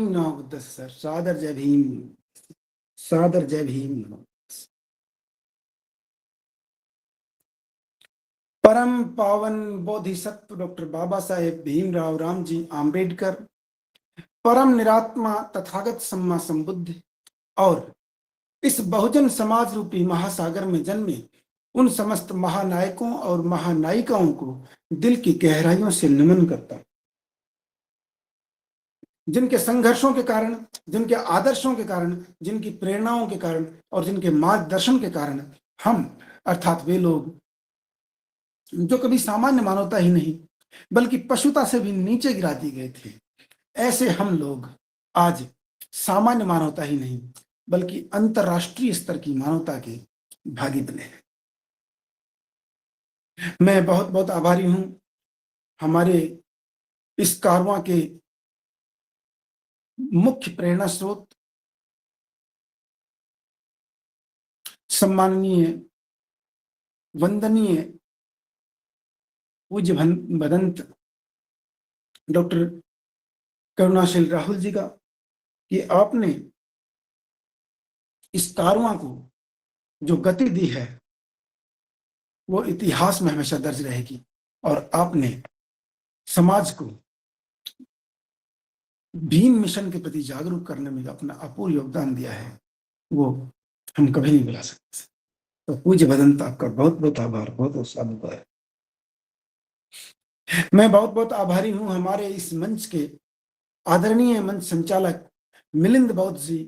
नमो बुद्धस्य sir, सादर जय भीम, सादर जय भीम। परम पावन बोधिसत्व डॉक्टर बाबा साहेब भीमराव रामजी आम्बेडकर, परम निरात्मा तथागत सम्मा संबुद्ध और इस बहुजन समाज रूपी महासागर में जन्मे उन समस्त महानायकों और महानायिकाओं को दिल की गहराइयों से नमन करता हूं, जिनके संघर्षों के कारण, जिनके आदर्शों के कारण, जिनकी प्रेरणाओं के कारण और जिनके मार्गदर्शन के कारण हम अर्थात वे लोग जो कभी सामान्य मानवता ही नहीं बल्कि पशुता से भी नीचे गिरा दिए गए थे, ऐसे हम लोग आज सामान्य मानवता ही नहीं बल्कि अंतरराष्ट्रीय स्तर की मानवता के भागी बने हैं। मैं बहुत बहुत आभारी हूं हमारे इस कारवां के मुख्य प्रेरणा स्रोत सम्माननीय वंदनीय पूज्य भदंत डॉक्टर करुणाशील राहुल जी का कि आपने इस कारवां को जो गति दी है वो इतिहास में हमेशा दर्ज रहेगी और आपने समाज को भीम मिशन के प्रति जागरूक करने में अपना अपूर्व योगदान दिया है, वो हम कभी नहीं भुला सकते। तो पूज्य भदंत आपका बहुत बहुत आभार, बहुत बहुत साधुवाद। मैं बहुत बहुत आभारी हूं हमारे इस मंच के आदरणीय मंच संचालक मिलिंद बौद्ध जी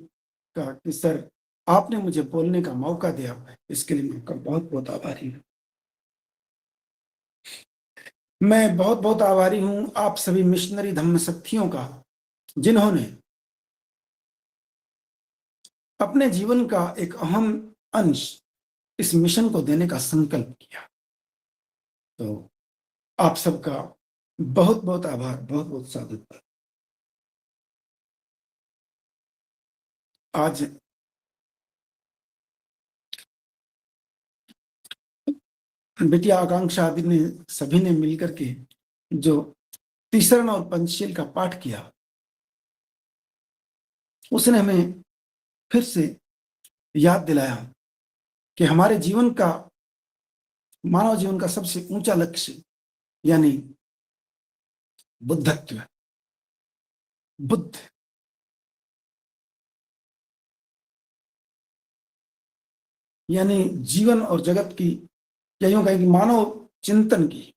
का कि सर आपने मुझे बोलने का मौका दिया, इसके लिए मैं आपका बहुत बहुत आभारी हूं। मैं बहुत बहुत आभारी हूं आप सभी मिशनरी धम्म शक्तियों का जिन्होंने अपने जीवन का एक अहम अंश इस मिशन को देने का संकल्प किया। तो आप सबका बहुत बहुत आभार, बहुत बहुत साधुवाद। आज बिटिया आकांक्षा आदि ने सभी ने मिलकर के जो तीसरण और पंचशील का पाठ किया, उसने हमें फिर से याद दिलाया कि हमारे जीवन का, मानव जीवन का सबसे ऊंचा लक्ष्य यानी बुद्धत्व, बुद्ध यानी जीवन और जगत की, या यूं कहें कि मानव चिंतन की,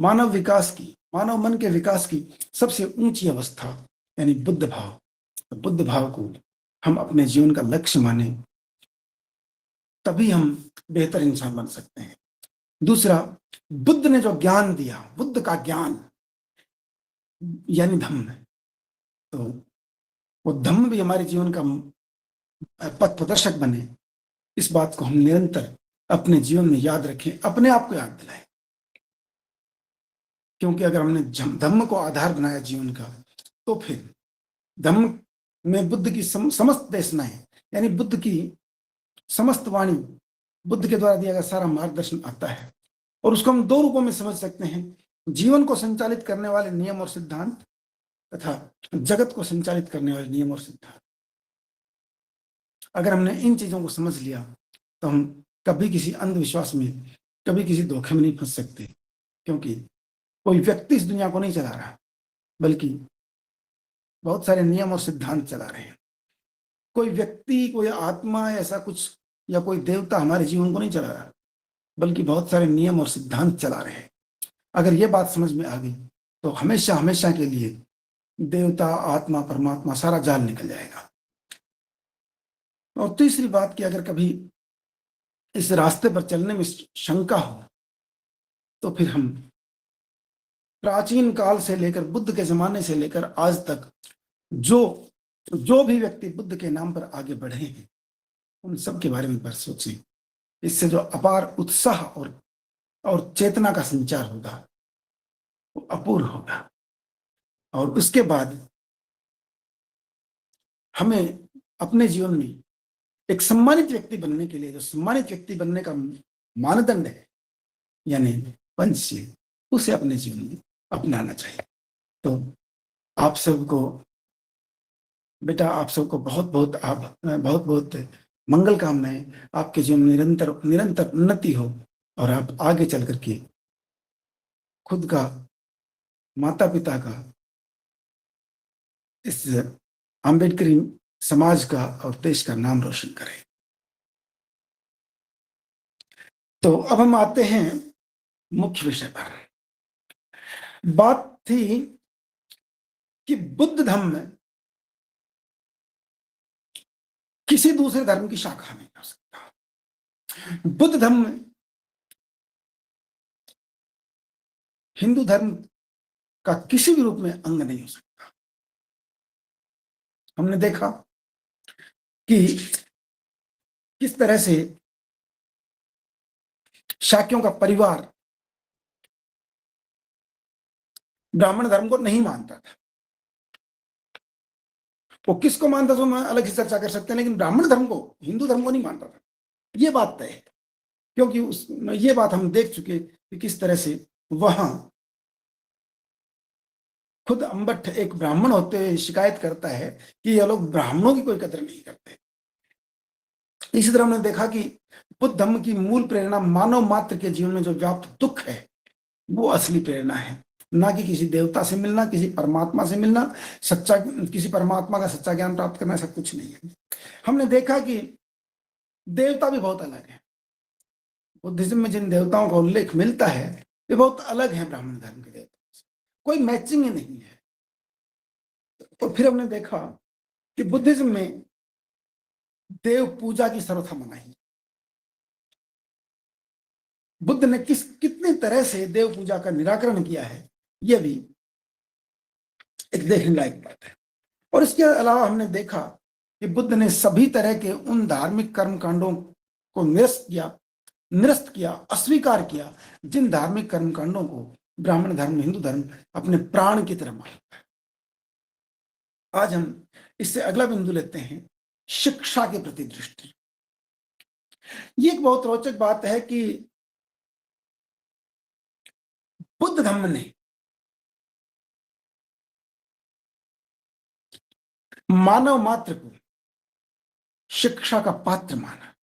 मानव विकास की, मानव मन के विकास की सबसे ऊंची अवस्था यानी बुद्ध भाव। तो बुद्ध भाव को हम अपने जीवन का लक्ष्य माने, तभी हम बेहतर इंसान बन सकते हैं। दूसरा, बुद्ध ने जो ज्ञान दिया, बुद्ध का ज्ञान यानी धम्म, तो वो धम्म भी हमारे जीवन का पथ प्रदर्शक बने, इस बात को हम निरंतर अपने जीवन में याद रखें, अपने आप को याद दिलाएं। क्योंकि अगर हमने धम्म को आधार बनाया जीवन का, तो फिर धम्म में बुद्ध की समस्त देशनाएं यानी बुद्ध की समस्त वाणी, बुद्ध के द्वारा दिया गया सारा मार्गदर्शन आता है। और उसको हम दो रूपों में समझ सकते हैं, जीवन को संचालित करने वाले नियम और सिद्धांत तथा जगत को संचालित करने वाले नियम और सिद्धांत। अगर हमने इन चीजों को समझ लिया तो हम कभी किसी अंधविश्वास में, कभी किसी धोखे में नहीं फंस सकते, क्योंकि कोई व्यक्ति इस दुनिया को नहीं चला रहा बल्कि बहुत सारे नियम और सिद्धांत चला रहे हैं। कोई व्यक्ति, कोई आत्मा ऐसा कुछ या कोई देवता हमारे जीवन को नहीं चला रहा बल्कि बहुत सारे नियम और सिद्धांत चला रहे हैं। अगर ये बात समझ में आ गई तो हमेशा हमेशा के लिए देवता, आत्मा, परमात्मा सारा जाल निकल जाएगा। और तीसरी बात कि अगर कभी इस रास्ते पर चलने में शंका हो तो फिर हम प्राचीन काल से लेकर, बुद्ध के जमाने से लेकर आज तक जो भी व्यक्ति बुद्ध के नाम पर आगे बढ़े हैं उन सब के बारे में पर सोचें। इससे जो अपार उत्साह और चेतना का संचार होगा वो अपूर्व होगा। और उसके बाद हमें अपने जीवन में एक सम्मानित व्यक्ति बनने के लिए, जो सम्मानित व्यक्ति बनने का मानदंड है यानी पंचशील, उसे अपने जीवन में अपनाना चाहिए। तो आप सबको बेटा आप सबको बहुत बहुत मंगल कामनाएं, आपके जीवन में निरंतर निरंतर उन्नति हो और आप आगे चल करके खुद का, माता पिता का, इस आम्बेडकरी समाज का और देश का नाम रोशन करें। तो अब हम आते हैं मुख्य विषय पर। बात थी कि बुद्ध धर्म में किसी दूसरे धर्म की शाखा नहीं हो सकता। बुद्ध धर्म में हिंदू धर्म का किसी भी रूप में अंग नहीं हो सकता। हमने देखा कि किस तरह से शाक्यों का परिवार ब्राह्मण धर्म को नहीं मानता था। वो किसको मानता था हम अलग से चर्चा कर सकते हैं, लेकिन ब्राह्मण धर्म को, हिंदू धर्म को नहीं मानता था, ये बात तय है। क्योंकि ये बात हम देख चुके कि किस तरह से वहां खुद अम्बट एक ब्राह्मण होते हुए शिकायत करता है कि ये लोग ब्राह्मणों की कोई कदर नहीं करते। इसी तरह हमने देखा कि बुद्ध धर्म की मूल प्रेरणा मानव मात्र के जीवन में जो व्याप्त दुख है वो असली प्रेरणा है, ना कि किसी देवता से मिलना, किसी परमात्मा से मिलना, सच्चा किसी परमात्मा का सच्चा ज्ञान प्राप्त करना, ऐसा कुछ नहीं है। हमने देखा कि देवता भी बहुत अलग है। बुद्धिज्म में जिन देवताओं का उल्लेख मिलता है वे बहुत अलग है ब्राह्मण धर्म के देवताओं से, कोई मैचिंग ही नहीं है। और फिर हमने देखा कि बुद्धिज्म में देव पूजा की सर्वथा मनाही। बुद्ध ने कितनी तरह से देव पूजा का निराकरण किया है, यह भी एक देखने लायक बात है। और इसके अलावा हमने देखा कि बुद्ध ने सभी तरह के उन धार्मिक कर्म कांडों को निरस्त किया, अस्वीकार किया, जिन धार्मिक कर्म कांडों को ब्राह्मण धर्म, हिंदू धर्म अपने प्राण की तरह मानता है। आज हम इससे अगला बिंदु लेते हैं, शिक्षा के प्रति दृष्टि। ये एक बहुत रोचक बात है कि बुद्ध धर्म ने मानव मात्र को शिक्षा का पात्र माना।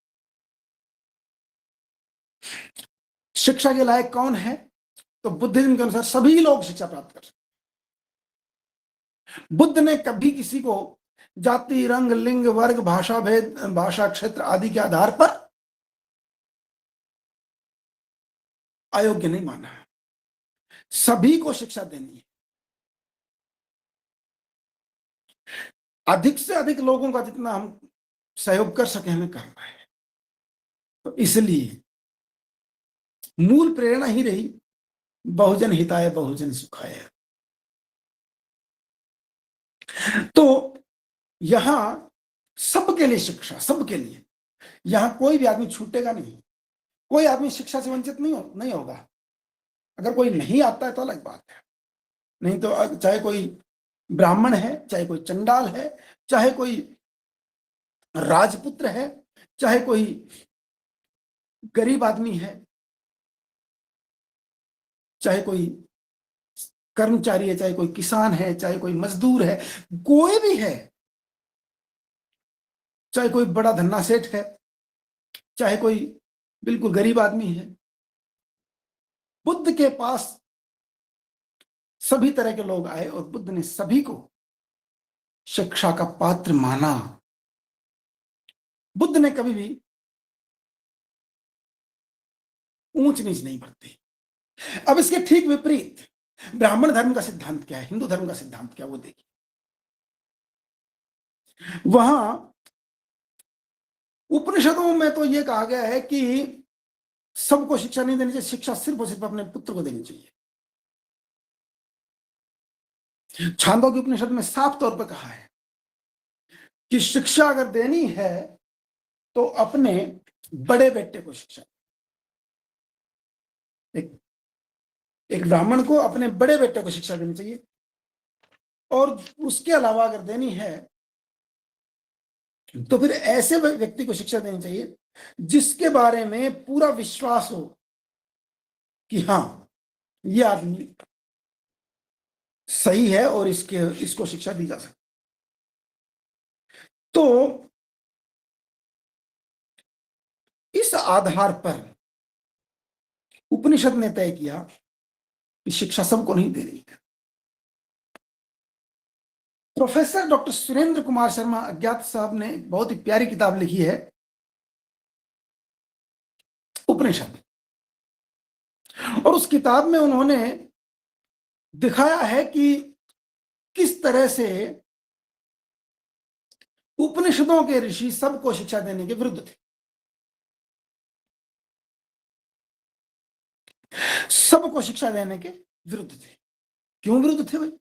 शिक्षा के लायक कौन है? तो बुद्धिज्म के अनुसार सभी लोग शिक्षा प्राप्त कर सकते। बुद्ध ने कभी किसी को जाति, रंग, लिंग, वर्ग, भाषा भेद, भाषा क्षेत्र आदि के आधार पर अयोग्य नहीं माना। सभी को शिक्षा देनी है। अधिक से अधिक लोगों का जितना हम सहयोग कर सके हमें करना है। तो इसलिए मूल प्रेरणा ही रही बहुजन हिताय बहुजन सुखाय। तो यहां सबके लिए शिक्षा, सबके लिए, यहां कोई भी आदमी छूटेगा नहीं, कोई आदमी शिक्षा से वंचित नहीं होगा। अगर कोई नहीं आता है तो अलग बात है, नहीं तो चाहे कोई ब्राह्मण है, चाहे कोई चंडाल है, चाहे कोई राजपुत्र है, चाहे कोई गरीब आदमी है, चाहे कोई कर्मचारी है, चाहे कोई किसान है, चाहे कोई मजदूर है, कोई भी है, चाहे कोई बड़ा धन्ना सेठ है, चाहे कोई बिल्कुल गरीब आदमी है, बुद्ध के पास सभी तरह के लोग आए और बुद्ध ने सभी को शिक्षा का पात्र माना। बुद्ध ने कभी भी ऊंच नीच नहीं बरती। अब इसके ठीक विपरीत ब्राह्मण धर्म का सिद्धांत क्या है, हिंदू धर्म का सिद्धांत क्या, वो देखिए। वहां उपनिषदों में तो यह कहा गया है कि सबको शिक्षा नहीं देनी चाहिए, शिक्षा सिर्फ और सिर्फ अपने पुत्र को देनी चाहिए। छांदोग्य उपनिषद में साफ तौर पर कहा है कि शिक्षा अगर देनी है तो अपने बड़े बेटे को शिक्षा। एक ब्राह्मण को अपने बड़े बेटे को शिक्षा देनी चाहिए, और उसके अलावा अगर देनी है तो फिर ऐसे व्यक्ति को शिक्षा देनी चाहिए जिसके बारे में पूरा विश्वास हो कि हाँ ये आदमी सही है और इसको शिक्षा दी जा सकती। तो इस आधार पर उपनिषद ने तय किया कि शिक्षा सबको नहीं दे रही है। प्रोफेसर डॉक्टर सुरेंद्र कुमार शर्मा अज्ञात साहब ने एक बहुत ही प्यारी किताब लिखी है, उपनिषद। और उस किताब में उन्होंने दिखाया है कि किस तरह से उपनिषदों के ऋषि सबको शिक्षा देने के विरुद्ध थे। सबको शिक्षा देने के विरुद्ध थे। क्यों विरुद्ध थे भाई?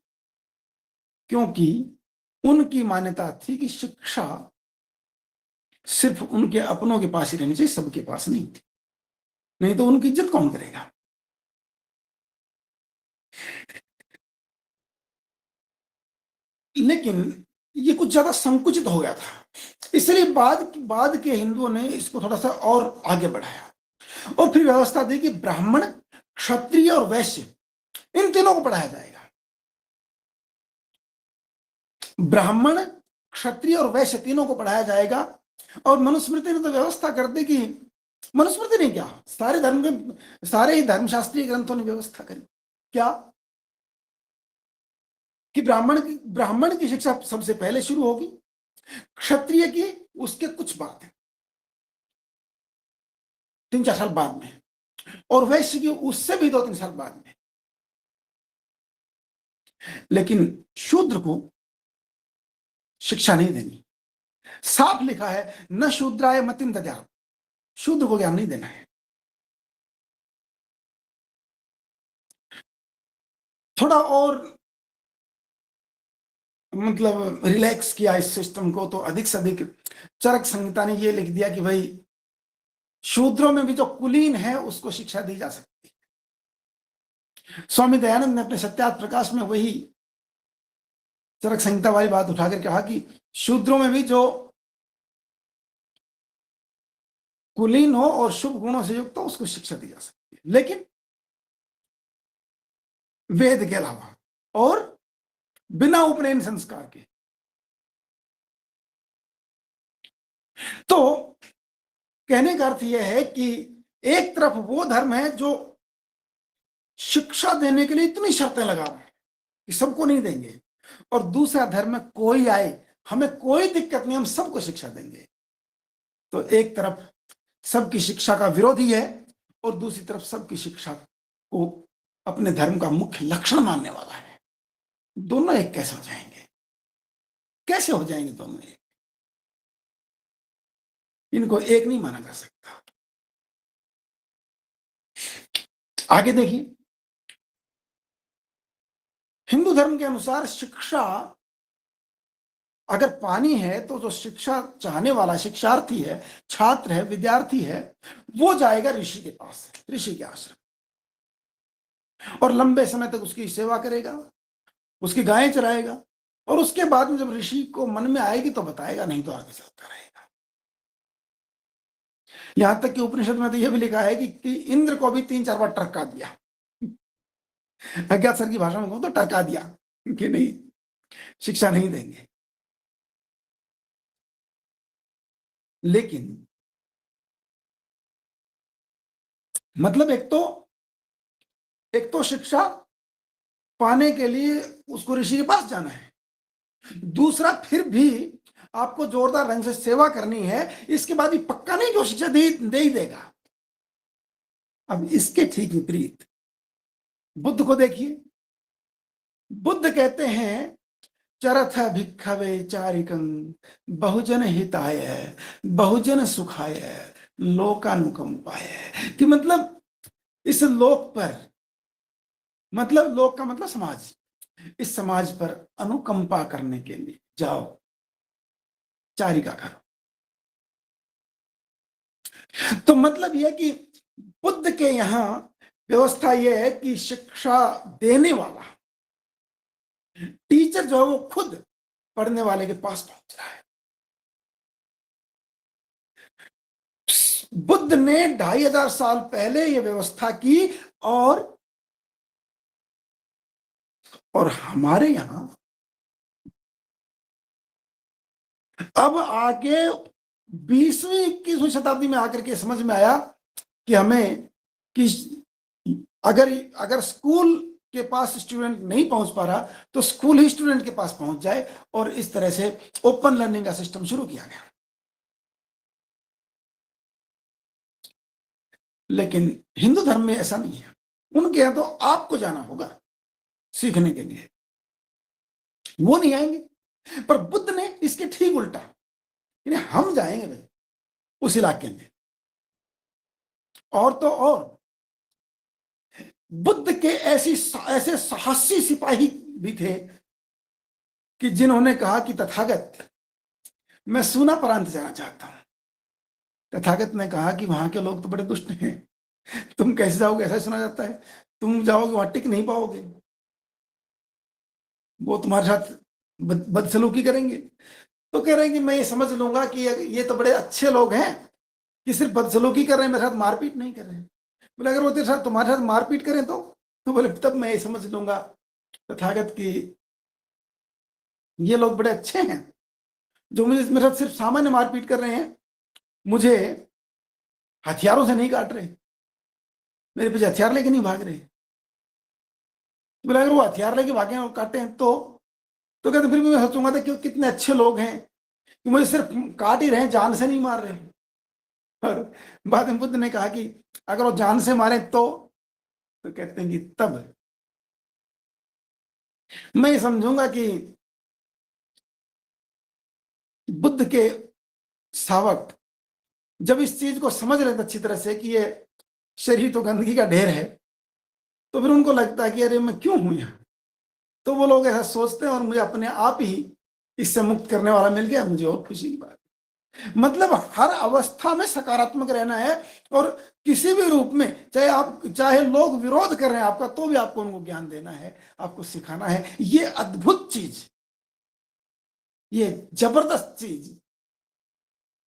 क्योंकि उनकी मान्यता थी कि शिक्षा सिर्फ उनके अपनों के पास ही रहनी चाहिए, सबके पास नहीं थी, नहीं तो उनकी इज्जत कौन करेगा। लेकिन ये कुछ ज्यादा संकुचित हो गया था, इसलिए बाद के हिंदुओं ने इसको थोड़ा सा और आगे बढ़ाया और फिर व्यवस्था दी कि ब्राह्मण, क्षत्रिय और वैश्य इन तीनों को पढ़ाया जाएगा। ब्राह्मण, क्षत्रिय और वैश्य तीनों को पढ़ाया जाएगा। और मनुस्मृति ने तो व्यवस्था कर दी कि, मनुस्मृति ने क्या, सारे ही धर्मशास्त्रीय ग्रंथों ने व्यवस्था करी क्या, कि ब्राह्मण की शिक्षा सबसे पहले शुरू होगी, क्षत्रिय की उसके कुछ बाद, 3-4 साल बाद में, और वैश्य की उससे भी 2-3 साल बाद में। लेकिन शूद्र को शिक्षा नहीं देनी। साफ लिखा है, न शूद्राय मतिम दद्यात्, शूद्र को ज्ञान नहीं देना है। थोड़ा और मतलब रिलैक्स किया इस सिस्टम को, तो अधिक से अधिक चरक संहिता ने यह लिख दिया कि भाई शूद्रों में भी जो कुलीन है उसको शिक्षा दी जा सकती है। स्वामी दयानंद ने अपने सत्यार्थ प्रकाश में वही चरक संहिता वाली बात उठाकर कहा कि शूद्रों में भी जो कुलीन हो और शुभ गुणों से युक्त हो उसको शिक्षा दी जा सकती है, लेकिन वेद के अलावा और बिना उपनयन संस्कार के। तो कहने का अर्थ यह है कि एक तरफ वो धर्म है जो शिक्षा देने के लिए इतनी शर्तें लगा रहा है कि सबको नहीं देंगे, और दूसरा धर्म में कोई आए हमें कोई दिक्कत नहीं, हम सबको शिक्षा देंगे। तो एक तरफ सबकी शिक्षा का विरोधी है और दूसरी तरफ सबकी शिक्षा को अपने धर्म का मुख्य लक्षण मानने वाला है। दोनों एक कैसे हो जाएंगे? कैसे हो जाएंगे दोनों एक? इनको एक नहीं माना जा सकता। आगे देखिए, हिंदू धर्म के अनुसार शिक्षा अगर पानी है तो जो शिक्षा चाहने वाला शिक्षार्थी है, छात्र है, विद्यार्थी है, वो जाएगा ऋषि के पास, ऋषि के आश्रम, और लंबे समय तक उसकी सेवा करेगा, उसकी गायें चराएगा, और उसके बाद में जब ऋषि को मन में आएगी तो बताएगा, नहीं तो आगे चलता रहेगा। यहां तक कि उपनिषद में तो यह भी लिखा है कि इंद्र को भी 3-4 बार टरका दिया। अज्ञात सर की भाषा में कहूं तो टरका दिया कि नहीं, शिक्षा नहीं देंगे। लेकिन मतलब एक तो शिक्षा पाने के लिए उसको ऋषि के पास जाना है, दूसरा फिर भी आपको जोरदार ढंग से सेवा करनी है, इसके बाद भी पक्का नहीं जो शिक्षा दे ही देगा। अब इसके ठीक विपरीत बुद्ध को देखिए। बुद्ध कहते हैं, चरथ भिक्खवे चारिकं बहुजन हिताय बहुजन सुखाय लोकानुकंपाय, कि मतलब इस लोक पर, मतलब लोक का मतलब समाज, इस समाज पर अनुकंपा करने के लिए जाओ, चारिका करो। तो मतलब यह कि बुद्ध के यहां व्यवस्था यह है कि शिक्षा देने वाला टीचर जो है वो खुद पढ़ने वाले के पास पहुंच रहा है। बुद्ध ने 2500 साल पहले यह व्यवस्था की, और हमारे यहां अब आगे 20वीं 21वीं शताब्दी में आकर के समझ में आया कि हमें कि अगर अगर स्कूल के पास स्टूडेंट नहीं पहुंच पा रहा तो स्कूल ही स्टूडेंट के पास पहुंच जाए, और इस तरह से ओपन लर्निंग का सिस्टम शुरू किया गया। लेकिन हिंदू धर्म में ऐसा नहीं है। उनके यहां तो आपको जाना होगा सीखने के लिए, वो नहीं आएंगे। पर बुद्ध ने इसके ठीक उल्टा, हम जाएंगे भाई उस इलाके में। और तो और बुद्ध के ऐसे साहसी सिपाही भी थे कि जिन्होंने कहा कि तथागत, मैं सूना प्रांत जाना चाहता हूं। तथागत ने कहा कि वहां के लोग तो बड़े दुष्ट हैं, तुम कैसे जाओगे? ऐसा सुना जाता है, तुम जाओगे वहां टिक नहीं पाओगे, वो तुम्हारे साथ बदसलूकी करेंगे। तो कह रहे हैं कि मैं ये समझ लूंगा कि ये तो बड़े अच्छे लोग हैं कि सिर्फ बदसलूकी कर रहे हैं, मेरे साथ मारपीट नहीं कर रहे हैं। बोले अगर वो तेरे साथ तुम्हारे साथ मारपीट करें तो बोले तब मैं ये समझ लूंगा तथागत की ये लोग बड़े अच्छे हैं, जो मुझे मेरे साथ सिर्फ सामान्य मारपीट कर रहे हैं, मुझे हथियारों से नहीं काट रहे, मेरे पीछे हथियार लेके नहीं भाग रहे। बोले अगर वो हथियार लेके भागे और काटे हैं तो कहते फिर भी मैं सोचूंगा था कि कितने अच्छे लोग हैं कि मुझे सिर्फ काट ही रहे हैं, जान से नहीं मार रहे। और बाद में बुद्ध ने कहा कि अगर वो जान से मारे तो कहते हैं कि तब मैं समझूंगा कि बुद्ध के शावक जब इस चीज को समझ रहे थे अच्छी तरह से कि ये शरीर तो गंदगी का ढेर है, तो फिर उनको लगता है कि अरे मैं क्यों हूं यहां। तो वो लोग ऐसा सोचते हैं और मुझे अपने आप ही इससे मुक्त करने वाला मिल गया, मुझे और खुशी की बात। मतलब हर अवस्था में सकारात्मक रहना है, और किसी भी रूप में चाहे लोग विरोध कर रहे हैं आपका, तो भी आपको उनको ज्ञान देना है, आपको सिखाना है। ये अद्भुत चीज, ये जबरदस्त चीज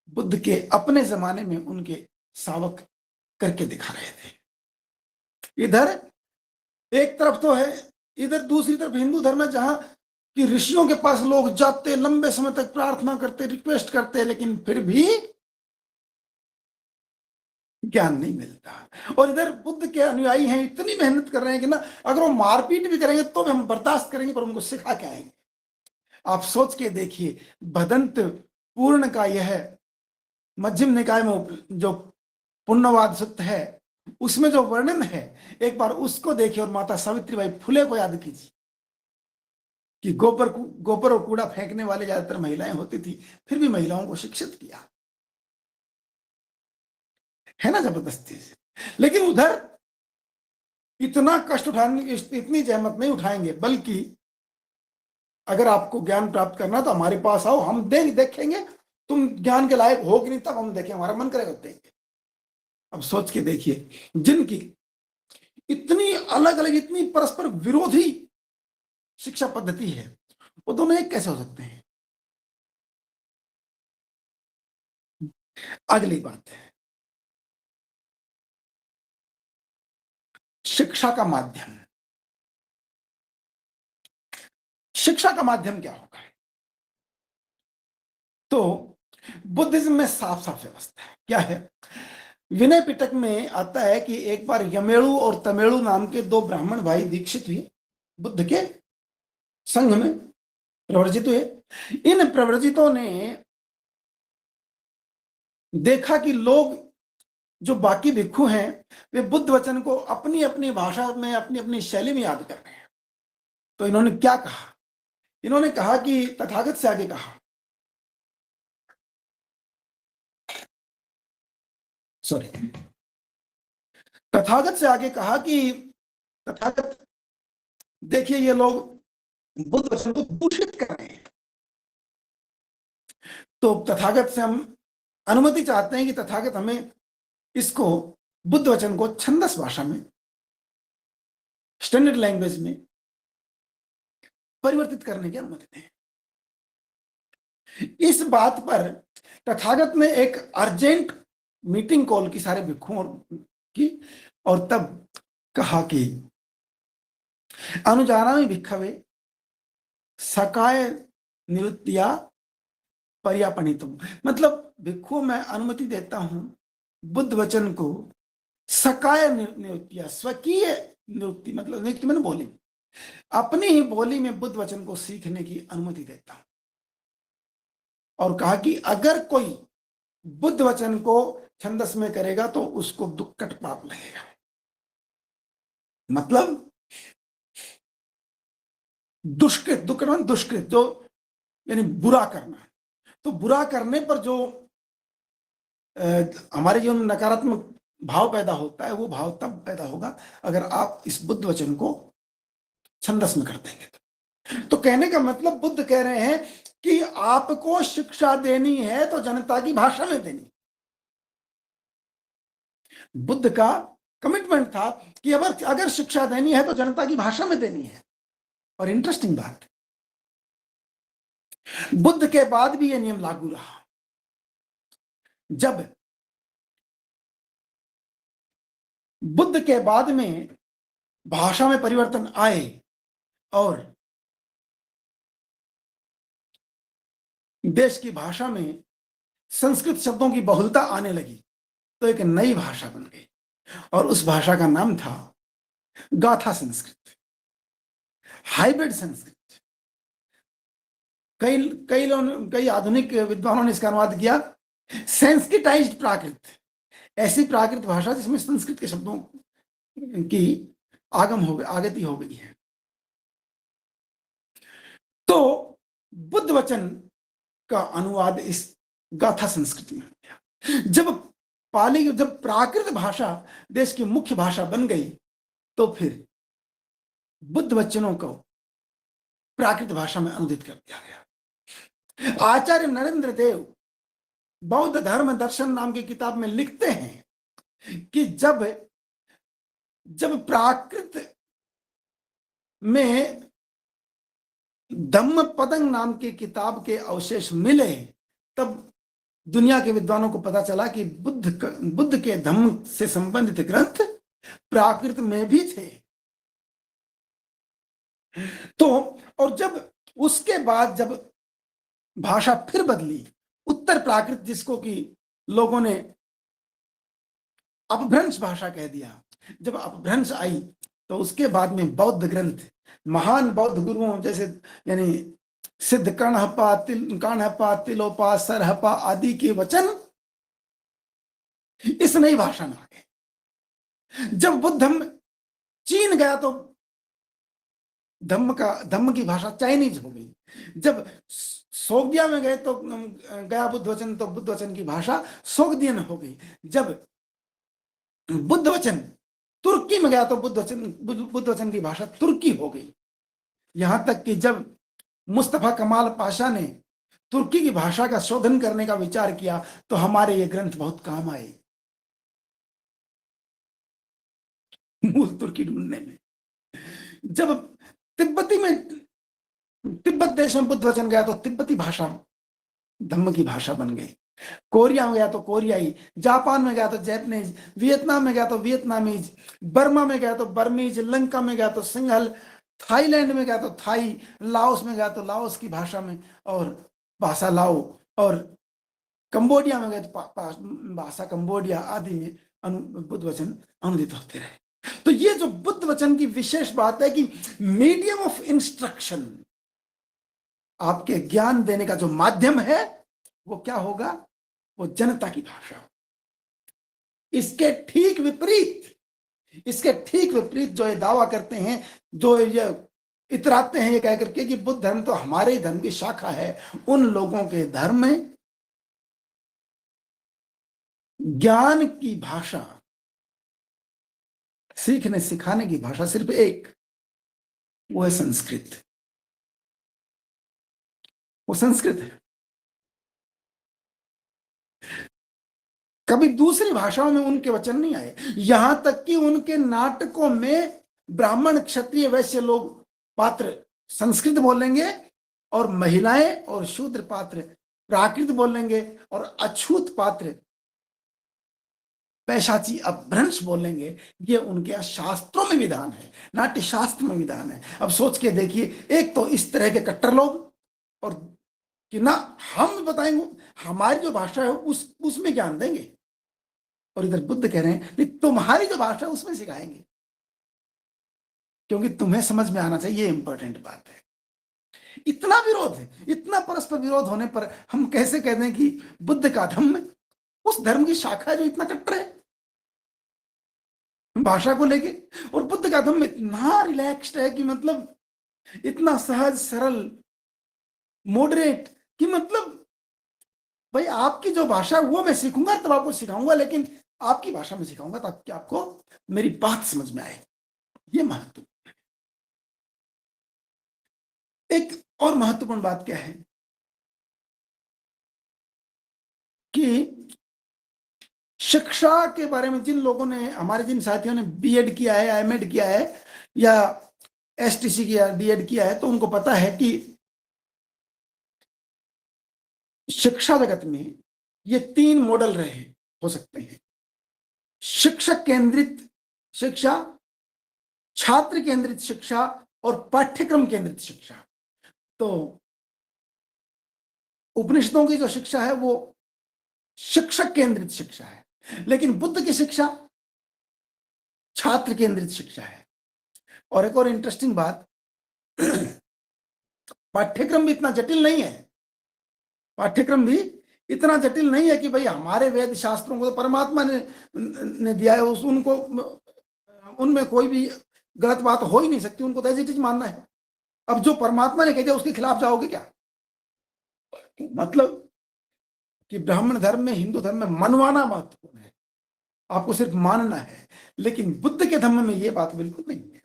बुद्ध के अपने जमाने में उनके शावक करके दिखा रहे थे। इधर एक तरफ तो है, इधर दूसरी तरफ हिंदू धर्म है जहां कि ऋषियों के पास लोग जाते, लंबे समय तक प्रार्थना करते, रिक्वेस्ट करते, लेकिन फिर भी ज्ञान नहीं मिलता। और इधर बुद्ध के अनुयायी हैं, इतनी मेहनत कर रहे हैं कि ना अगर वो मारपीट भी करेंगे तो भी हम बर्दाश्त करेंगे, पर उनको सिखा के आएंगे। आप सोच के देखिए, भदंत पूर्ण का यह मध्यम निकाय में जो पुण्यवाद सूत्र है, उसमें जो वर्णन है, एक बार उसको देखिए। और माता सावित्रीबाई फुले को याद कीजिए कि गोबर और कूड़ा फेंकने वाले ज्यादातर महिलाएं होती थी, फिर भी महिलाओं को शिक्षित किया, है ना जबरदस्ती से। लेकिन उधर इतना कष्ट उठाने की, इतनी जहमत नहीं उठाएंगे, बल्कि अगर आपको ज्ञान प्राप्त करना तो हमारे पास आओ, हम देखेंगे तुम ज्ञान के लायक हो कि नहीं, तब हम देखें, हमारा मन करेगा देंगे। अब सोच के देखिए, जिनकी इतनी अलग अलग, इतनी परस्पर विरोधी शिक्षा पद्धति है, वो दोनों एक कैसे हो सकते हैं? अगली बात है शिक्षा का माध्यम। शिक्षा का माध्यम क्या होगा? तो बुद्धिज्म में साफ साफ व्यवस्था है। क्या है? विनय पिटक में आता है कि एक बार यमेड़ू और तमेड़ू नाम के दो ब्राह्मण भाई दीक्षित हुए, बुद्ध के संघ में प्रवर्जित हुए। इन प्रवर्जितों ने देखा कि लोग जो बाकी भिक्षु हैं वे बुद्ध वचन को अपनी अपनी भाषा में, अपनी अपनी शैली में याद कर रहे हैं। तो इन्होंने क्या कहा? इन्होंने कहा कि तथागत से आगे कहा, सॉरी, तथागत से आगे कहा कि तथागत देखिए ये लोग बुद्ध वचन को दूषित कर रहे हैं, तो तथागत से हम अनुमति चाहते हैं कि तथागत हमें इसको, बुद्ध वचन को छंदस भाषा में, स्टैंडर्ड लैंग्वेज में परिवर्तित करने की अनुमति दें। इस बात पर तथागत ने एक अर्जेंट मीटिंग कॉल की सारे भिक्षुओं की, और तब कहा कि अनुजानामि भिक्षवे सकाय निवृत्तिया पर्यापणितुम, मतलब भिक्षु मैं अनुमति देता हूं बुद्ध वचन को सकाय नियुक्ति या स्वकीय नियुक्ति, मतलब नियुक्ति मैंने बोली, अपनी ही बोली में बुद्ध वचन को सीखने की अनुमति देता हूं। और कहा कि अगर कोई बुद्ध वचन को छंदस में करेगा तो उसको दुक्कट पाप लगेगा। मतलब दुष्कृत, दुष्कृत दुष्कृत जो यानी बुरा करना, तो बुरा करने पर जो हमारे जीवन में नकारात्मक भाव पैदा होता है, वो भाव तब पैदा होगा अगर आप इस बुद्ध वचन को छंदस में कर देंगे। तो कहने का मतलब बुद्ध कह रहे हैं कि आपको शिक्षा देनी है तो जनता की भाषा में देनी। बुद्ध का कमिटमेंट था कि अगर शिक्षा देनी है तो जनता की भाषा में देनी है। और इंटरेस्टिंग बात, बुद्ध के बाद भी यह नियम लागू रहा। जब बुद्ध के बाद में भाषा में परिवर्तन आए और देश की भाषा में संस्कृत शब्दों की बहुलता आने लगी, तो एक नई भाषा बन गई और उस भाषा का नाम था गाथा संस्कृत, हाइब्रिड संस्कृत। कई आधुनिक विद्वानों ने इसका अनुवाद किया सेंस्क्रिटाइज्ड प्राकृत, ऐसी प्राकृत भाषा जिसमें संस्कृत के शब्दों की आगति हो गई है। तो बुद्ध वचन का अनुवाद इस गाथा संस्कृत में हो गया। जब प्राकृत भाषा देश की मुख्य भाषा बन गई, तो फिर बुद्ध वचनों को प्राकृत भाषा में अनुदित कर दिया गया। आचार्य नरेंद्र देव बौद्ध धर्म दर्शन नाम की किताब में लिखते हैं कि जब प्राकृत में धम्मपदं नाम की किताब के अवशेष मिले, तब दुनिया के विद्वानों को पता चला कि बुद्ध के धम्म से संबंधित ग्रंथ प्राकृत में भी थे। तो और जब उसके बाद जब भाषा फिर बदली, उत्तर प्राकृत जिसको कि लोगों ने अपभ्रंश भाषा कह दिया, जब अपभ्रंश आई तो उसके बाद में बौद्ध ग्रंथ, महान बौद्ध गुरुओं जैसे यानी सिद्ध कान्हपा तिलोपा सरहपा आदि के वचन इस नई भाषा में आ गए। जब बुद्ध चीन गया तो धम्म की भाषा चाइनीज हो गई। जब सोग्डिया में गए तो गया बुद्ध वचन, तो बुद्ध वचन की भाषा सोग्डियन हो गई। जब बुद्ध वचन तुर्की में गया तो बुद्ध वचन की भाषा तुर्की हो गई। यहां तक कि जब मुस्तफा कमाल पाशा ने तुर्की की भाषा का शोधन करने का विचार किया, तो हमारे ये ग्रंथ बहुत काम आए मूल तुर्की ढूंढने में। जब तिब्बत देश में बुद्ध वचन गया तो तिब्बती भाषा धम्म की भाषा बन गई। कोरिया में गया तो कोरियाई, जापान में गया तो जैपनीज, वियतनाम में गया तो वियतनामीज, बर्मा में गया तो बर्मीज, लंका में गया तो सिंहल, थाईलैंड में गया तो थाई, लाओस में गया तो लाओस की भाषा में और भाषा लाओ, और कंबोडिया में गया तो भाषा कंबोडिया आदि में बुद्ध वचन अनुदित होते रहे। तो ये जो बुद्ध वचन की विशेष बात है कि मीडियम ऑफ इंस्ट्रक्शन, आपके ज्ञान देने का जो माध्यम है वो क्या होगा, वो जनता की भाषा। इसके ठीक विपरीत जो ये दावा करते हैं, जो ये इतराते हैं ये कह करके कि बुद्ध धर्म तो हमारे धर्म की शाखा है, उन लोगों के धर्म में ज्ञान की भाषा, सीखने सिखाने की भाषा सिर्फ एक, वो है संस्कृत। वो संस्कृत है। कभी दूसरी भाषाओं में उनके वचन नहीं आए। यहां तक कि उनके नाटकों में ब्राह्मण क्षत्रिय वैश्य लोग पात्र संस्कृत बोलेंगे और महिलाएं और शूद्र पात्र प्राकृत बोलेंगे और अछूत पात्र पैशाची अपभ्रंश बोलेंगे। ये उनके शास्त्रों में विधान है, नाट्य शास्त्र में विधान है। अब सोच के देखिए, एक तो इस तरह के कट्टर लोग और कि ना हम बताएंगे, हमारी जो भाषा है उसमें ज्ञान देंगे, और इधर बुद्ध कह रहे हैं नहीं, तुम्हारी जो भाषा है उसमें सिखाएंगे, क्योंकि तुम्हें समझ में आना चाहिए। ये इंपॉर्टेंट बात है। इतना विरोध है, इतना परस्पर विरोध होने पर हम कैसे कहते हैं कि बुद्ध का धम्म, उस धर्म की शाखा जो इतना कट्टर है भाषा को लेके, और बुद्ध का धम्म इतना रिलैक्स्ड है कि मतलब इतना सहज सरल मॉडरेट, कि मतलब भाई आपकी जो भाषा वो मैं सीखूंगा तब आपको सिखाऊंगा, लेकिन आपकी भाषा में सिखाऊंगा ताकि आपको मेरी बात समझ में आए। ये महत्व। एक और महत्वपूर्ण बात क्या है कि शिक्षा के बारे में जिन लोगों ने, हमारे जिन साथियों ने बीएड किया है, एमएड किया है, या एसटीसी किया, डीएड किया है, तो उनको पता है कि शिक्षा जगत में ये 3 मॉडल रहे हो सकते हैं: शिक्षक केंद्रित शिक्षा, छात्र केंद्रित शिक्षा, और पाठ्यक्रम केंद्रित शिक्षा। तो उपनिषदों की जो शिक्षा है वो शिक्षक केंद्रित शिक्षा है, लेकिन बुद्ध की शिक्षा छात्र केंद्रित शिक्षा है। और एक और इंटरेस्टिंग बात, पाठ्यक्रम भी इतना जटिल नहीं है, पाठ्यक्रम भी इतना जटिल नहीं है कि भाई हमारे वेद शास्त्रों को तो परमात्मा ने दिया है, उस उनको उनमें कोई भी गलत बात हो ही नहीं सकती, उनको तो एज इट इज मानना है। अब जो परमात्मा ने कह दिया उसके खिलाफ जाओगे क्या? मतलब कि ब्राह्मण धर्म में, हिंदू धर्म में मनवाना महत्वपूर्ण है, आपको सिर्फ मानना है, लेकिन बुद्ध के धर्म में यह बात बिल्कुल नहीं है।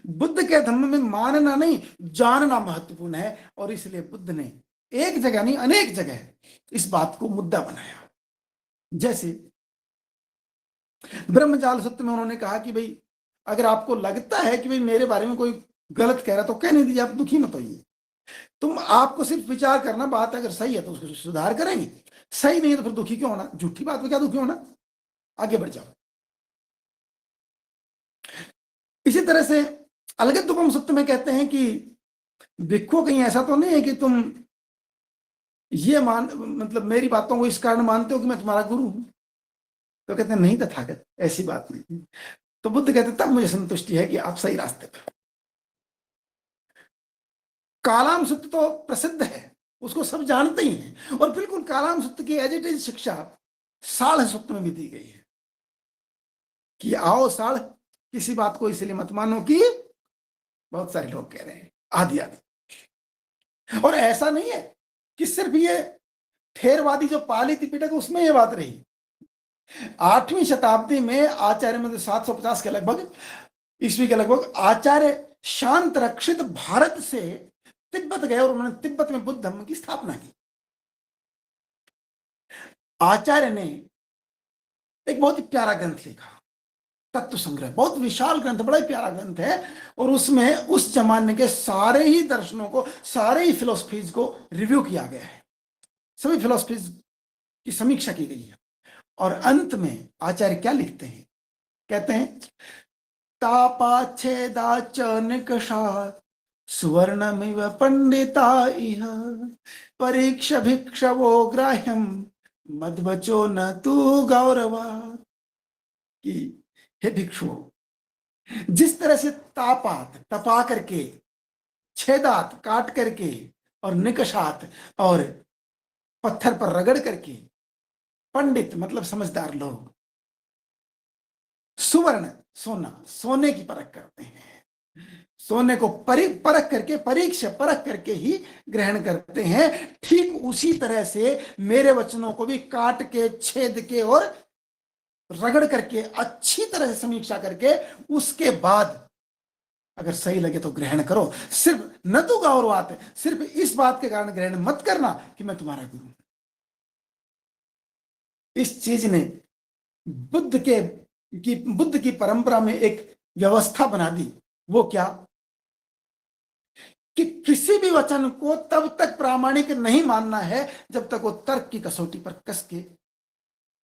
बुद्ध के धर्म में मानना नहीं, जानना महत्वपूर्ण है, और इसलिए बुद्ध ने एक जगह नहीं अनेक जगह इस बात को मुद्दा बनाया। जैसे ब्रह्मजाल सूत्र में उन्होंने कहा कि भाई अगर आपको लगता है कि भाई मेरे बारे में कोई गलत कह रहा तो कहने दीजिए, आप दुखी मत होइए। तुम आपको सिर्फ विचार करना, बात अगर सही है तो उसको सुधार करेंगे, सही नहीं है तो फिर दुखी क्यों होना, झूठी बात में क्या दुखी होना, आगे बढ़ जाओ। इसी तरह से अलगतुकम सूत्र में कहते हैं कि भिक्खु कहीं ऐसा तो नहीं है कि तुम ये मतलब मेरी बातों को इस कारण मानते हो कि मैं तुम्हारा गुरु हूं। तो कहते हैं नहीं तथागत, ऐसी बात नहीं। तो बुद्ध कहते तब मुझे संतुष्टि है कि आप सही रास्ते पर। कालाम सूत्र तो प्रसिद्ध है, उसको सब जानते ही हैं, और बिल्कुल कालाम सूत्र की एज इट इज शिक्षा साढ़ सूत्र में भी दी गई है कि आओ साढ़, किसी बात को इसलिए मत मानो कि बहुत सारे लोग कह रहे हैं, आदि आदि। और ऐसा नहीं है कि सिर्फ ये थेरवादी जो पाली त्रिपिटक उसमें ये बात रही। 8वीं शताब्दी में आचार्य, मतलब 750 के लगभग, ईस्वी के लगभग, आचार्य शांत रक्षित भारत से तिब्बत गए और उन्होंने तिब्बत में बुद्ध धर्म की स्थापना की। आचार्य ने एक बहुत ही प्यारा ग्रंथ लिखा, तत्व संग्रह, बहुत विशाल ग्रंथ, बड़ा ही प्यारा ग्रंथ है, और उसमें उस जमाने के सारे ही दर्शनों को, सारे ही फिलोसफीज को रिव्यू किया गया है, सभी फिलोसफीज की समीक्षा की गई है। और अंत में आचार्य क्या लिखते हैं, कहते हैं तापाच्छेदाच निकषात् सुवर्णमिव पंडिता इह परीक्ष भिक्षवो ग्राह्यम मद्वचो न तू गौरवात्। कि हे भिक्षु, जिस तरह से तापात, तपा करके, छेदात, काट करके, और निकषात, और पत्थर पर रगड़ करके, पंडित मतलब समझदार लोग, सुवर्ण सोना, सोने की परख करते हैं, सोने को परख करके, परीक्षा परख करके ही ग्रहण करते हैं, ठीक उसी तरह से मेरे वचनों को भी काट के, छेद के और रगड़ करके, अच्छी तरह से समीक्षा करके, उसके बाद अगर सही लगे तो ग्रहण करो। सिर्फ न तो गौरवात, सिर्फ इस बात के कारण ग्रहण मत करना कि मैं तुम्हारा गुरु हूं। इस चीज ने बुद्ध की परंपरा में एक व्यवस्था बना दी। वो क्या कि किसी भी वचन को तब तक प्रामाणिक नहीं मानना है जब तक वो तर्क की कसौटी पर कस के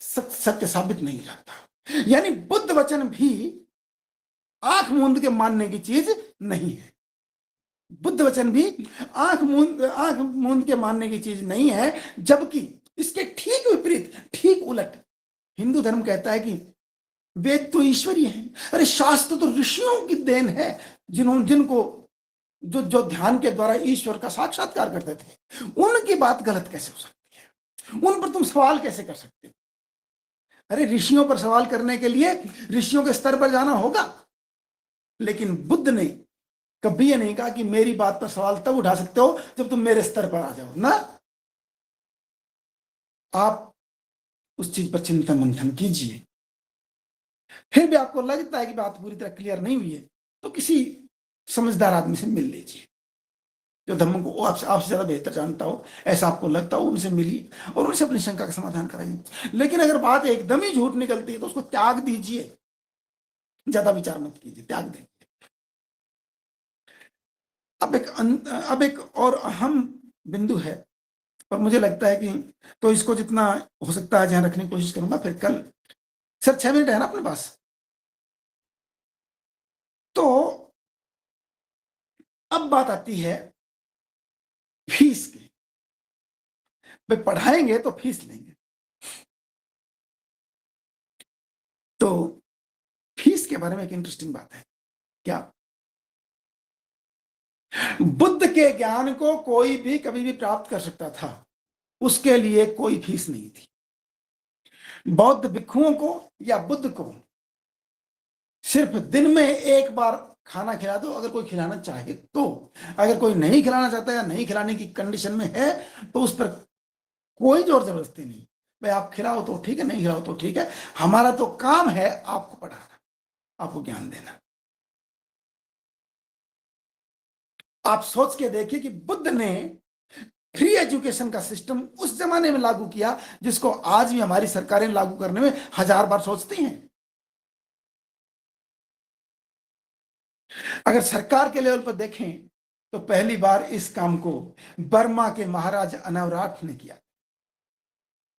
सत्य साबित नहीं रहता। यानी बुद्ध वचन भी आंख मूंद के मानने की चीज नहीं है। बुद्ध वचन भी आंख मूंद के मानने की चीज नहीं है, जबकि इसके ठीक विपरीत, ठीक उलट हिंदू धर्म कहता है कि वेद तो ईश्वरीय है। अरे शास्त्र तो ऋषियों की देन है, जिनको जो जो ध्यान के द्वारा ईश्वर का साक्षात्कार करते थे, उनकी बात गलत कैसे हो सकती है? उन पर तुम सवाल कैसे कर सकते हो? अरे ऋषियों पर सवाल करने के लिए ऋषियों के स्तर पर जाना होगा। लेकिन बुद्ध ने कभी ये नहीं कहा कि मेरी बात पर सवाल तब उठा सकते हो जब तुम मेरे स्तर पर आ जाओ ना। आप उस चीज पर चिंतन मंथन कीजिए। फिर भी आपको लगता है कि बात पूरी तरह क्लियर नहीं हुई है, तो किसी समझदार आदमी से मिल लीजिए, जो धर्म को आपसे ज्यादा बेहतर जानता हो, ऐसा आपको लगता हो, उनसे मिलिए और उनसे अपनी शंका का समाधान कराइए। लेकिन अगर बात एकदम ही झूठ निकलती है तो उसको त्याग दीजिए, ज्यादा विचार मत कीजिए, त्याग दीजिए। अब एक और अहम बिंदु है, और मुझे लगता है कि तो इसको जितना हो सकता है ध्यान रखने की कोशिश करूंगा। फिर कल सर 6 मिनट है ना अपने पास? तो अब बात आती है फीस की। भाई पढ़ाएंगे तो फीस लेंगे, तो फीस के बारे में एक इंटरेस्टिंग बात है। क्या? बुद्ध के ज्ञान को कोई भी कभी भी प्राप्त कर सकता था, उसके लिए कोई फीस नहीं थी। बौद्ध भिक्षुओं को या बुद्ध को सिर्फ दिन में एक बार खाना खिला दो, अगर कोई खिलाना चाहे तो। अगर कोई नहीं खिलाना चाहता या नहीं खिलाने की कंडीशन में है तो उस पर कोई जोर जबरदस्ती नहीं। भाई आप खिलाओ तो ठीक है, नहीं खिलाओ तो ठीक है, हमारा तो काम है आपको पढ़ाना, आपको ज्ञान देना। आप सोच के देखिए कि बुद्ध ने फ्री एजुकेशन का सिस्टम उस जमाने में लागू किया, जिसको आज भी हमारी सरकारें लागू करने में 1000 बार सोचती हैं। अगर सरकार के लेवल पर देखें तो पहली बार इस काम को बर्मा के महाराज अनावराट ने किया,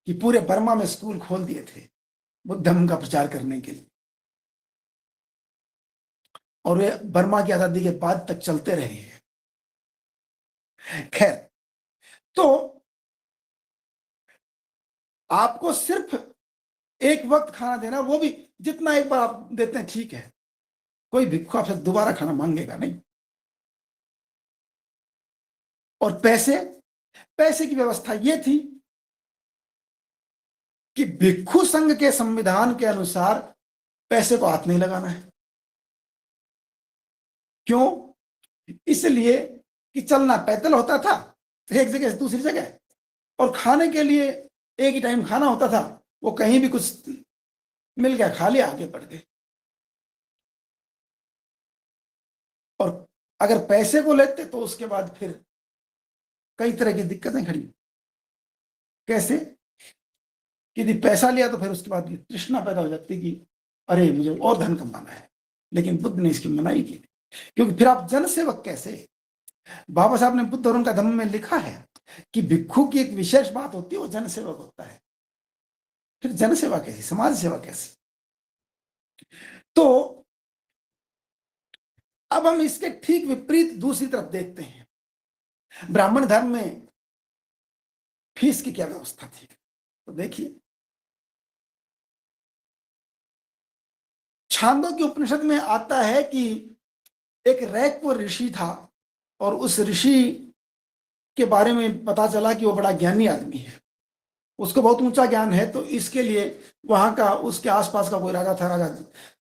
कि पूरे बर्मा में स्कूल खोल दिए थे बुद्ध धर्म का प्रचार करने के लिए, और वे बर्मा की आजादी के बाद तक चलते रहे हैं। खैर, तो आपको सिर्फ एक वक्त खाना देना, वो भी जितना एक बार आप देते हैं ठीक है, कोई भिक्षु आपसे दोबारा खाना मांगेगा नहीं। और पैसे, पैसे की व्यवस्था ये थी कि भिक्षु संघ के संविधान के अनुसार पैसे को हाथ नहीं लगाना है। क्यों? इसलिए कि चलना पैदल होता था एक जगह से दूसरी जगह, और खाने के लिए एक ही टाइम खाना होता था, वो कहीं भी कुछ मिल गया खा लिया, आगे बढ़ गए। और अगर पैसे को लेते तो उसके बाद फिर कई तरह की दिक्कतें खड़ी। कैसे? कि यदि पैसा लिया तो फिर उसके बाद तृष्णा पैदा हो जाती कि अरे मुझे और धन कमाना है। लेकिन बुद्ध ने इसकी मनाही की, क्योंकि फिर आप जनसेवक कैसे? बाबा साहब ने बुद्ध और उनका धम्म में लिखा है कि भिक्षु की एक विशेष बात होती है, वो जनसेवक होता है। फिर जनसेवा कैसी, समाज सेवा कैसी? तो अब हम इसके ठीक विपरीत दूसरी तरफ देखते हैं, ब्राह्मण धर्म में फीस की क्या व्यवस्था थी। तो देखिए, छांदोग्य उपनिषद में आता है कि एक रैक्व ऋषि था, और उस ऋषि के बारे में पता चला कि वो बड़ा ज्ञानी आदमी है, उसको बहुत ऊंचा ज्ञान है। तो इसके लिए वहां का, उसके आसपास का कोई राजा था,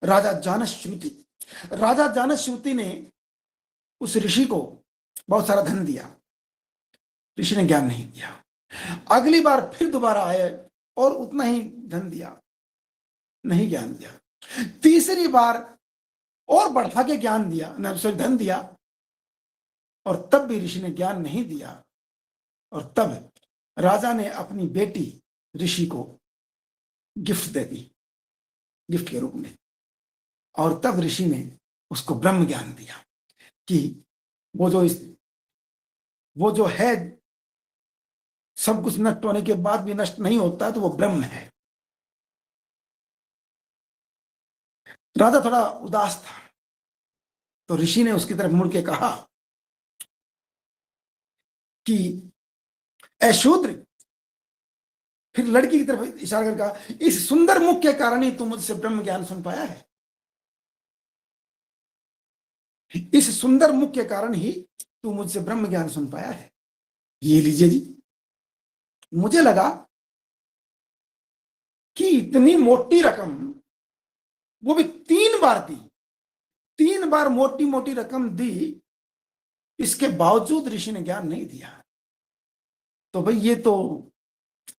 राजा जानश्रुति। राजा जानश्रुति ने उस ऋषि को बहुत सारा धन दिया, ऋषि ने ज्ञान नहीं दिया। अगली बार फिर दोबारा आए और उतना ही धन दिया, नहीं ज्ञान दिया। तीसरी बार और बढ़ा के ज्ञान दिया, धन दिया, और तब भी ऋषि ने ज्ञान नहीं दिया। और तब राजा ने अपनी बेटी ऋषि को गिफ्ट दे दी, गिफ्ट के रूप में। और तब ऋषि ने उसको ब्रह्म ज्ञान दिया कि वो जो है सब कुछ नष्ट होने के बाद भी नष्ट नहीं होता, तो वो ब्रह्म है। राजा थोड़ा उदास था, तो ऋषि ने उसकी तरफ मुड़ के कहा कि ऐशूद्र, फिर लड़की की तरफ इशारा कर कहा, इस सुंदर मुख के कारण ही तू मुझसे ब्रह्म ज्ञान सुन पाया है। इस सुंदर मुख के कारण ही तू मुझसे ब्रह्म ज्ञान सुन पाया है। ये लीजिए जी। मुझे लगा कि इतनी मोटी रकम, वो भी 3 बार दी, 3 बार मोटी मोटी रकम दी, इसके बावजूद ऋषि ने ज्ञान नहीं दिया। तो भाई ये तो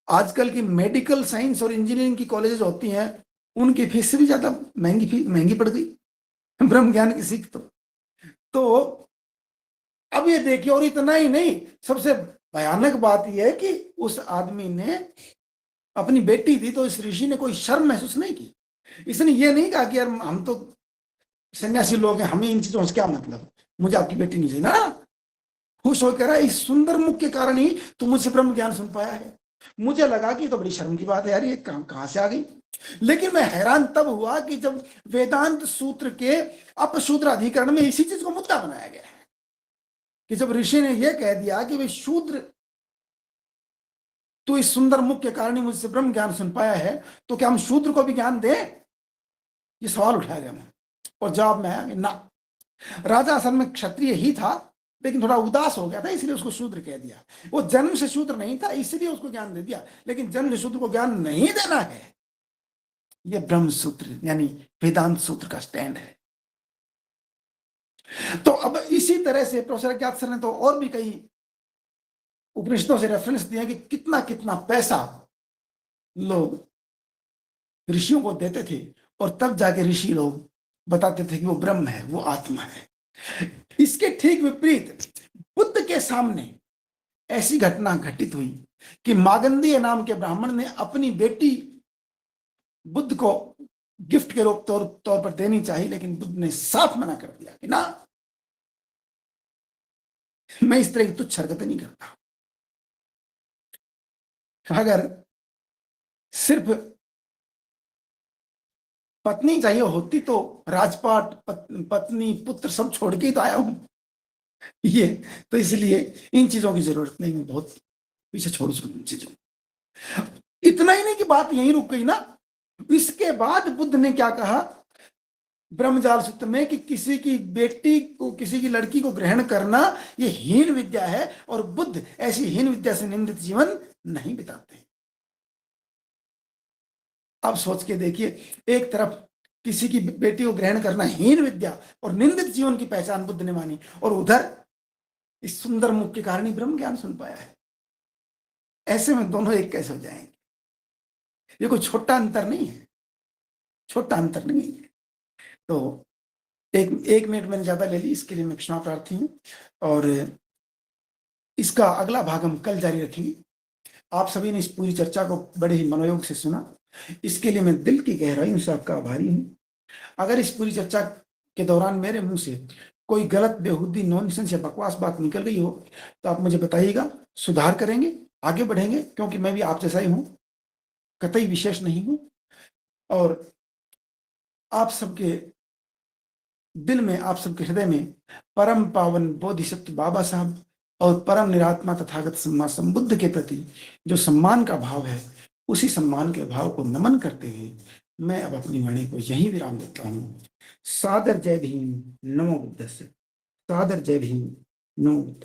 आजकल की मेडिकल साइंस और इंजीनियरिंग की कॉलेजेस होती हैं, उनकी फीस से भी ज्यादा महंगी पड़ गई ब्रह्म ज्ञान की सीख। तो अब ये देखिए, और इतना ही नहीं, सबसे भयानक बात यह है कि उस आदमी ने अपनी बेटी दी तो इस ऋषि ने कोई शर्म महसूस नहीं की। इसने ये नहीं कहा कि यार हम तो सन्यासी लोग हैं, हमें इन चीजों से क्या मतलब, मुझे आपकी बेटी नहीं चाहिए ना। खुश होकर कह रहा है, इस सुंदर मुख के कारण ही तू मुझसे ब्रह्म ज्ञान सुन पाया है। मुझे लगा कि तो बड़ी शर्म की बात है यार, ये कहां से आ गई। लेकिन मैं हैरान तब हुआ कि जब वेदांत सूत्र के अपशूद्र अधिकरण में इसी चीज को मुद्दा बनाया गया है कि जब ऋषि ने यह कह दिया कि वे शूद्र, तो इस सुंदर मुख के कारण ही मुझसे ब्रह्म ज्ञान सुन पाया है, तो क्या हम शूद्र को भी ज्ञान दें? ये सवाल उठाया गया मैं, और जवाब में आया ना। राजा असल में क्षत्रिय ही था, लेकिन थोड़ा उदास हो गया था, इसलिए उसको शूद्र कह दिया। वो जन्म से शूद्र नहीं था, इसलिए उसको ज्ञान दे दिया, लेकिन जन्म से शूद्र को ज्ञान नहीं देना है। ये ब्रह्म सूत्र यानी वेदांत सूत्र का स्टैंड है। तो अब इसी तरह से प्रोफेसर अज्ञात सर ने तो और भी कई उपनिषदों से रेफरेंस दिया कि कितना कितना पैसा लोग ऋषियों को देते थे, और तब जाके ऋषि लोग बताते थे कि वो ब्रह्म है, वो आत्मा है। इसके ठीक विपरीत बुद्ध के सामने ऐसी घटना घटित हुई कि मागंदीय नाम के ब्राह्मण ने अपनी बेटी बुद्ध को गिफ्ट के रूप तौर पर देनी चाहिए, लेकिन बुद्ध ने साफ मना कर दिया कि ना, मैं इस तरह की तुच्छ हरकतें नहीं करता। अगर सिर्फ पत्नी चाहिए होती तो राजपाट, पत्नी, पुत्र सब छोड़ के ही तो आया हूं ये, तो इसलिए इन चीजों की जरूरत नहीं, मैं बहुत पीछे छोड़ इन चीजों। इतना ही नहीं कि बात यहीं रुक गई ना, इसके बाद बुद्ध ने क्या कहा ब्रह्मजाल सूत्र में कि किसी की बेटी को, किसी की लड़की को ग्रहण करना ये हीन विद्या है, और बुद्ध ऐसी हीन विद्या से निंदित जीवन नहीं बिताते। अब सोच के देखिए, एक तरफ किसी की बेटी को ग्रहण करना हीन विद्या और निंदित जीवन की पहचान बुद्ध ने मानी, और उधर इस सुंदर मुख के कारण ही ब्रह्म ज्ञान सुन पाया है। ऐसे में दोनों एक कैसे हो जाएंगे? ये कोई छोटा अंतर नहीं है, छोटा अंतर नहीं है। तो एक मिनट मैंने ज्यादा ले ली, इसके लिए मैं क्षमा प्रार्थी हूं, और इसका अगला भाग हम कल जारी रखेंगे। आप सभी ने इस पूरी चर्चा को बड़े ही मनोयोग से सुना, इसके लिए मैं दिल की गहराइयों से आपका आभारी हूं। अगर इस पूरी चर्चा के दौरान मेरे मुंह से कोई गलत, बेहुदी, नॉनसेंस या बकवास बात निकल गई हो तो आप मुझे बताइएगा, सुधार करेंगे, आगे बढ़ेंगे, क्योंकि मैं भी आप जैसा ही हूं, कतई विशेष नहीं हूं। और आप सबके दिल में, आप सबके हृदय में परम पावन बोधिसत्व बाबा साहब और परम निरात्मा तथागत सम्मा संबुद्ध के प्रति जो सम्मान का भाव है, उसी सम्मान के भाव को नमन करते हुए मैं अब अपनी वाणी को यहीं विराम देता हूँ। सादर जय भीम, नमो बुद्धस्य। सादर जय भीम, नमो बुद्धस्य।